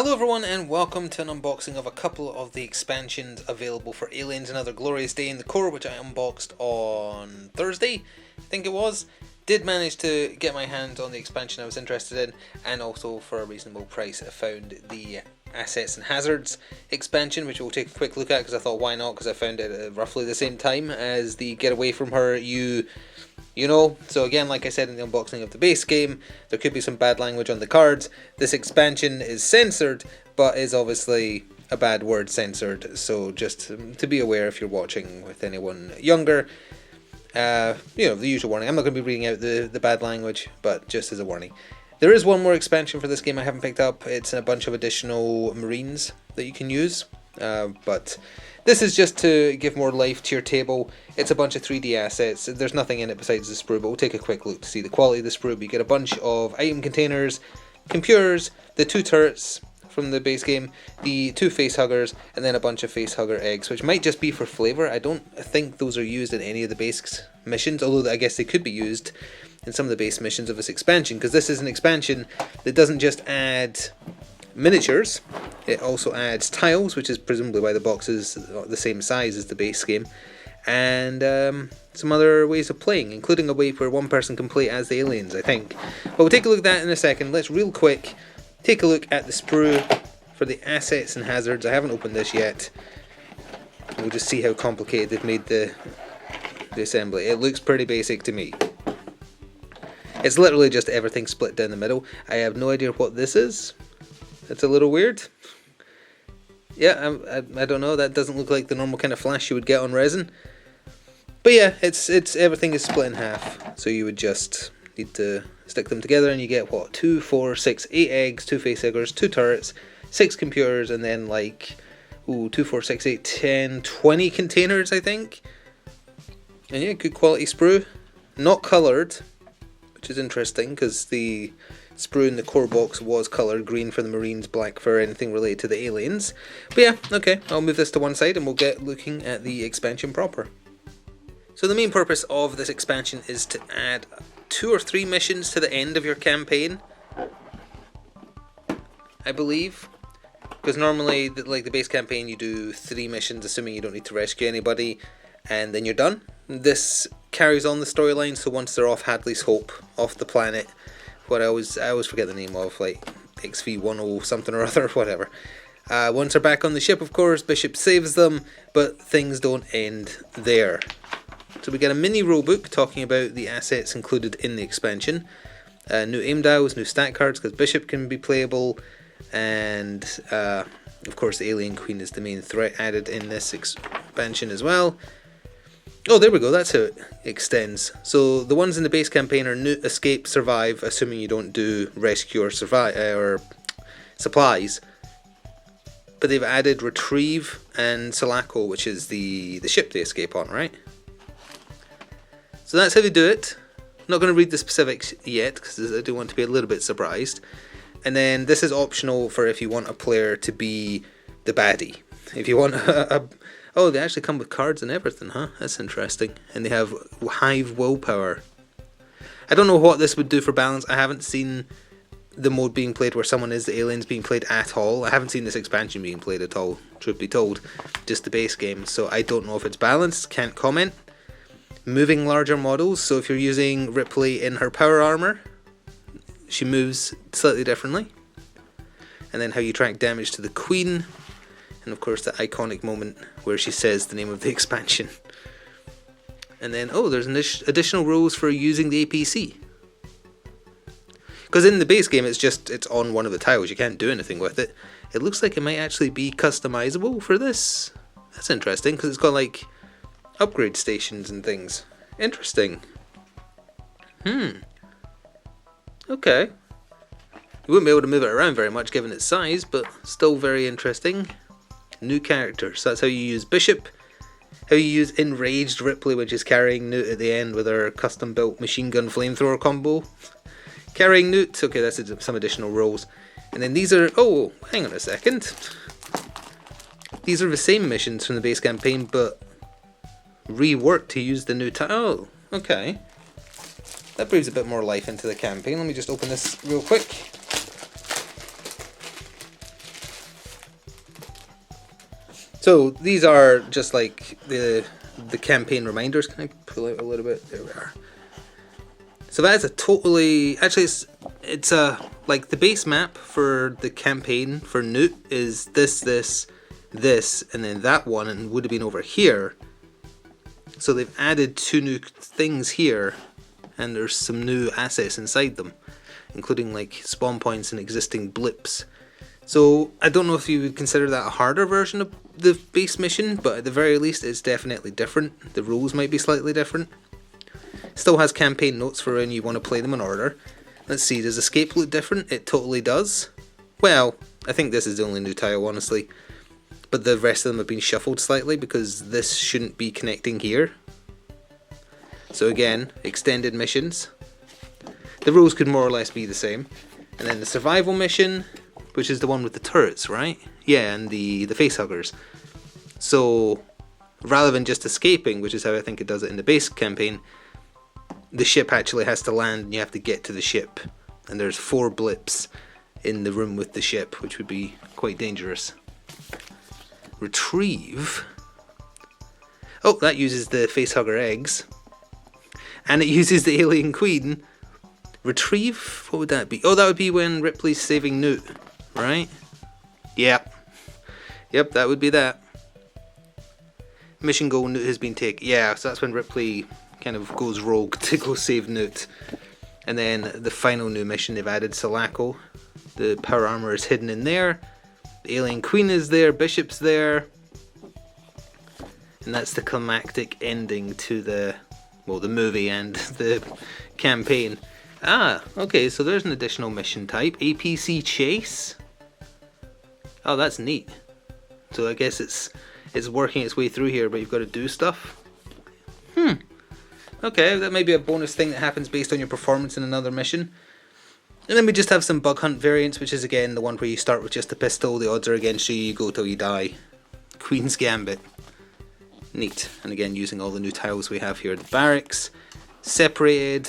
Hello everyone and welcome to an unboxing of a couple of the expansions available for Aliens Another Glorious Day in the Core, which I unboxed on Thursday, I think it was. Did manage to get my hands on the expansion I was interested in, and also for a reasonable price I found the Assets and Hazards expansion, which we'll take a quick look at because I thought why not, because I found it at roughly the same time as the Get Away From Her you know. So again, like I said in the unboxing of the base game, there could be some bad language on the cards. This expansion is censored, but is obviously a bad word censored, so just to be aware if you're watching with anyone younger. The usual warning. I'm not going to be reading out the bad language, but just as a warning. There is one more expansion for this game I haven't picked up. It's a bunch of additional Marines that you can use, but this is just to give more life to your table. It's a bunch of 3D assets. There's nothing in it besides the sprue, but we'll take a quick look to see the quality of the sprue. You get a bunch of item containers, computers, the 2 turrets from the base game, the 2 facehuggers, and then a bunch of facehugger eggs, which might just be for flavour. I don't think those are used in any of the base missions, although I guess they could be used in some of the base missions of this expansion, because this is an expansion that doesn't just add miniatures, it also adds tiles, which is presumably why the box is the same size as the base game, and some other ways of playing, including a way where one person can play as the aliens, I think. But we'll take a look at that in a second. Let's real quick take a look at the sprue for the Assets and Hazards. I haven't opened this yet. We'll just see how complicated they've made the assembly. It looks pretty basic to me. It's literally just everything split down the middle. I have no idea what this is. It's a little weird. Yeah, I don't know. That doesn't look like the normal kind of flash you would get on resin. But yeah, it's everything is split in half. So you would just need to stick them together, and you get what? 2, 4, 6, 8 eggs, 2 facehuggers, 2 turrets, 6 computers, and then like 2, 4, 6, 8, 10, 20 containers, I think. And yeah, good quality sprue. Not coloured, which is interesting because the sprue in the core box was coloured green for the Marines, black for anything related to the aliens. But yeah, okay, I'll move this to one side and we'll get looking at the expansion proper. So the main purpose of this expansion is to add 2 or 3 missions to the end of your campaign, I believe. Because normally, like the base campaign, you do 3 missions, assuming you don't need to rescue anybody, and then you're done. This carries on the storyline, so once they're off Hadley's Hope, off the planet, what I always forget the name of, like XV10 something or other, whatever. Once they're back on the ship, of course, Bishop saves them, but things don't end there. So we get a mini rulebook talking about the assets included in the expansion. New aim dials, new stat cards, because Bishop can be playable, and of course the Alien Queen is the main threat added in this expansion as well. Oh, there we go, that's how it extends. So the ones in the base campaign are new, escape, survive, assuming you don't do rescue or survive or supplies. But they've added retrieve and Sulaco, which is the ship they escape on, right? So that's how they do it. I'm not going to read the specifics yet because I do want to be a little bit surprised. And then this is optional for if you want a player to be the baddie. If you want oh, they actually come with cards and everything, huh? That's interesting. And they have Hive Willpower. I don't know what this would do for balance. I haven't seen the mode being played where someone is the aliens being played at all. I haven't seen this expansion being played at all, truth be told. Just the base game. So I don't know if it's balanced. Can't comment. Moving larger models. So if you're using Ripley in her power armor, she moves slightly differently. And then how you track damage to the Queen. And of course the iconic moment where she says the name of the expansion. And then, oh, there's additional rules for using the APC. Because in the base game it's on one of the tiles, you can't do anything with it. It looks like it might actually be customizable for this. That's interesting, because it's got like upgrade stations and things. Interesting. Okay. You wouldn't be able to move it around very much given its size, but still very interesting. New characters. So that's how you use Bishop. How you use Enraged Ripley, which is carrying Newt at the end with her custom built machine gun flamethrower combo. Carrying Newt. Okay, that's some additional roles. And then these are... oh, hang on a second. These are the same missions from the base campaign, but reworked to use the new oh, okay. That breathes a bit more life into the campaign. Let me just open this real quick. So these are just like the campaign reminders. Can I pull out a little bit? There we are. So that is a totally, actually it's a, like the base map for the campaign for Newt is this, and then that one, and would have been over here. So they've added 2 new things here, and there's some new assets inside them, including like spawn points and existing blips. So I don't know if you would consider that a harder version of the base mission, but at the very least it's definitely different. The rules might be slightly different. Still has campaign notes for when you want to play them in order. Let's see, does escape look different? It totally does. Well, I think this is the only new tile, honestly. But the rest of them have been shuffled slightly because this shouldn't be connecting here. So again, extended missions. The rules could more or less be the same. And then the survival mission, which is the one with the turrets, right? Yeah, and the facehuggers. So rather than just escaping, which is how I think it does it in the base campaign, the ship actually has to land and you have to get to the ship. And there's 4 blips in the room with the ship, which would be quite dangerous. Retrieve. Oh, that uses the facehugger eggs. And it uses the alien queen. Retrieve? What would that be? Oh, that would be when Ripley's saving Newt, right? Yep. Yep, that would be that. Mission goal, Newt has been taken. Yeah, so that's when Ripley kind of goes rogue to go save Newt. And then the final new mission, they've added Sulaco. The power armor is hidden in there. The alien queen is there, Bishop's there. And that's the climactic ending to the, well, the movie and the campaign. Ah, okay, so there's an additional mission type. APC Chase. Oh, that's neat. So I guess it's working its way through here, but you've got to do stuff. Okay, that may be a bonus thing that happens based on your performance in another mission. And then we just have some bug hunt variants, which is again the one where you start with just a pistol, the odds are against you, you go till you die. Queen's Gambit. Neat. And again, using all the new tiles we have here. The barracks, separated,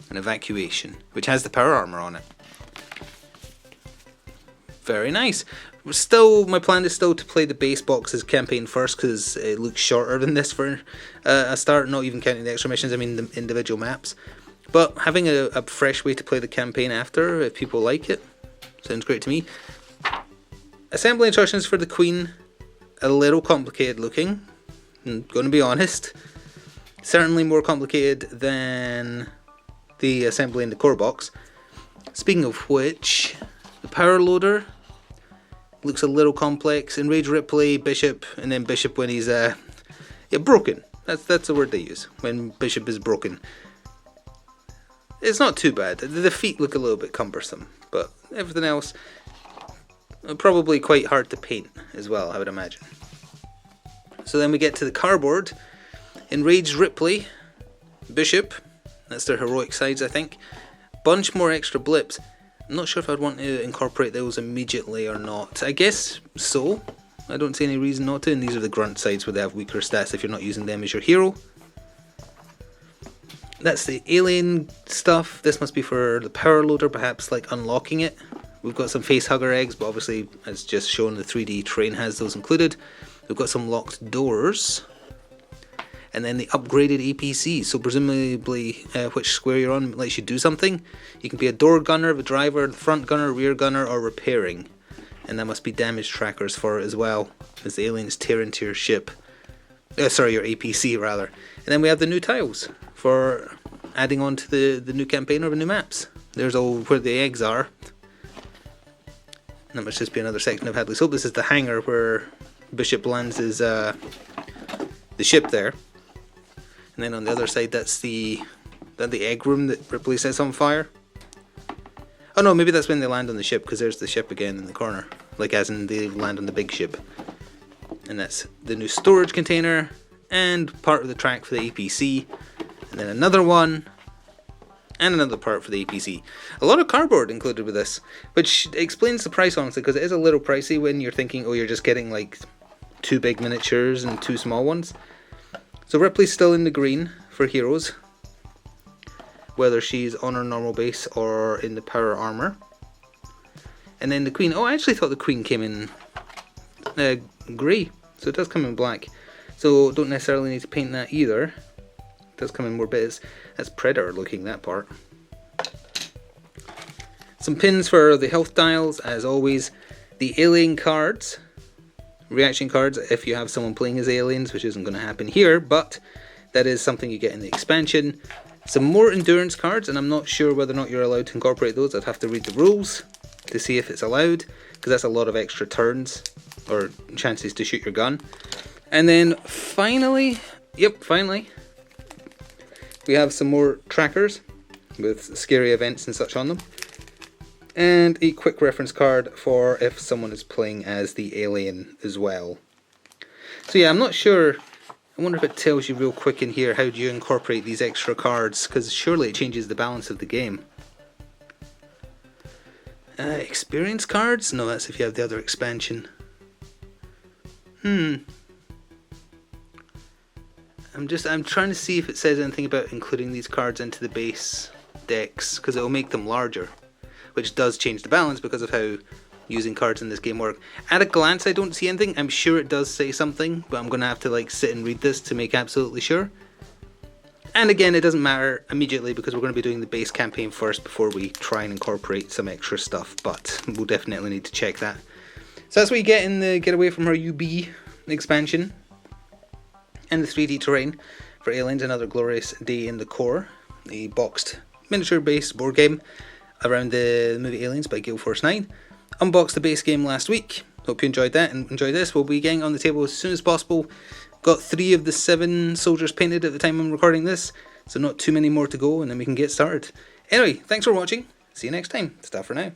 and evacuation, which has the power armor on it. Very nice. My plan is still to play the base boxes campaign first because it looks shorter than this for a start, not even counting the extra missions, I mean the individual maps. But having a fresh way to play the campaign after, if people like it, sounds great to me. Assembly instructions for the Queen, a little complicated looking, I'm going to be honest. Certainly more complicated than the assembly in the core box. Speaking of which, the power loader looks a little complex. Enrage Ripley, Bishop, and then Bishop when he's broken. That's the word they use, when Bishop is broken. It's not too bad. The feet look a little bit cumbersome, but everything else probably quite hard to paint as well, I would imagine. So then we get to the cardboard. Enraged Ripley, Bishop, that's their heroic sides I think. Bunch more extra blips. I'm not sure if I'd want to incorporate those immediately or not. I guess so. I don't see any reason not to, and these are the grunt sides where they have weaker stats if you're not using them as your hero. That's the alien stuff. This must be for the power loader, perhaps like unlocking it. We've got some facehugger eggs, but obviously as just shown the 3D terrain has those included. We've got some locked doors. And then the upgraded APC, so presumably which square you're on lets you do something. You can be a door gunner, the driver, the front gunner, rear gunner, or repairing. And that must be damage trackers for it as well, as the aliens tear into your ship. Sorry, your APC rather. And then we have the new tiles for adding on to the new campaign or the new maps. There's all where the eggs are. And that must just be another section of Hadley. So this is the hangar where Bishop lands his the ship there. And then on the other side, that's the egg room that Ripley sets on fire. Oh no, maybe that's when they land on the ship, because there's the ship again in the corner. Like as in they land on the big ship. And that's the new storage container, and part of the track for the APC. And then another one, and another part for the APC. A lot of cardboard included with this, which explains the price honestly, because it is a little pricey when you're thinking, oh, you're just getting like 2 big miniatures and 2 small ones. So Ripley's still in the green for heroes, whether she's on her normal base or in the power armor. And then the Queen, oh I actually thought the Queen came in grey. So it does come in black. So don't necessarily need to paint that either. It does come in more bits. That's Predator looking, that part. Some pins for the health dials, as always. The alien cards, reaction cards, if you have someone playing as aliens, which isn't going to happen here, but that is something you get in the expansion. Some more endurance cards, and I'm not sure whether or not you're allowed to incorporate those. I'd have to read the rules to see if it's allowed, because that's a lot of extra turns, or chances to shoot your gun. And then finally, finally, we have some more trackers with scary events and such on them. And a quick reference card for if someone is playing as the alien as well. So yeah, I'm not sure. I wonder if it tells you real quick in here how do you incorporate these extra cards, because surely it changes the balance of the game. Experience cards? No, that's if you have the other expansion. I'm trying to see if it says anything about including these cards into the base decks, because it will make them larger, which does change the balance because of how using cards in this game work. At a glance, I don't see anything. I'm sure it does say something, but I'm going to have to like sit and read this to make absolutely sure. And again, it doesn't matter immediately because we're going to be doing the base campaign first before we try and incorporate some extra stuff, but we'll definitely need to check that. So that's what you get in the Get Away From Her UB expansion. And the 3D terrain for Aliens, Another Glorious Day in the Core, the boxed miniature based board game around the movie Aliens by Gale Force 9. Unboxed the base game last week. Hope you enjoyed that and enjoy this. We'll be getting on the table as soon as possible. Got 3 of the 7 soldiers painted at the time I'm recording this, so not too many more to go and then we can get started. Anyway, thanks for watching. See you next time. Ta for now.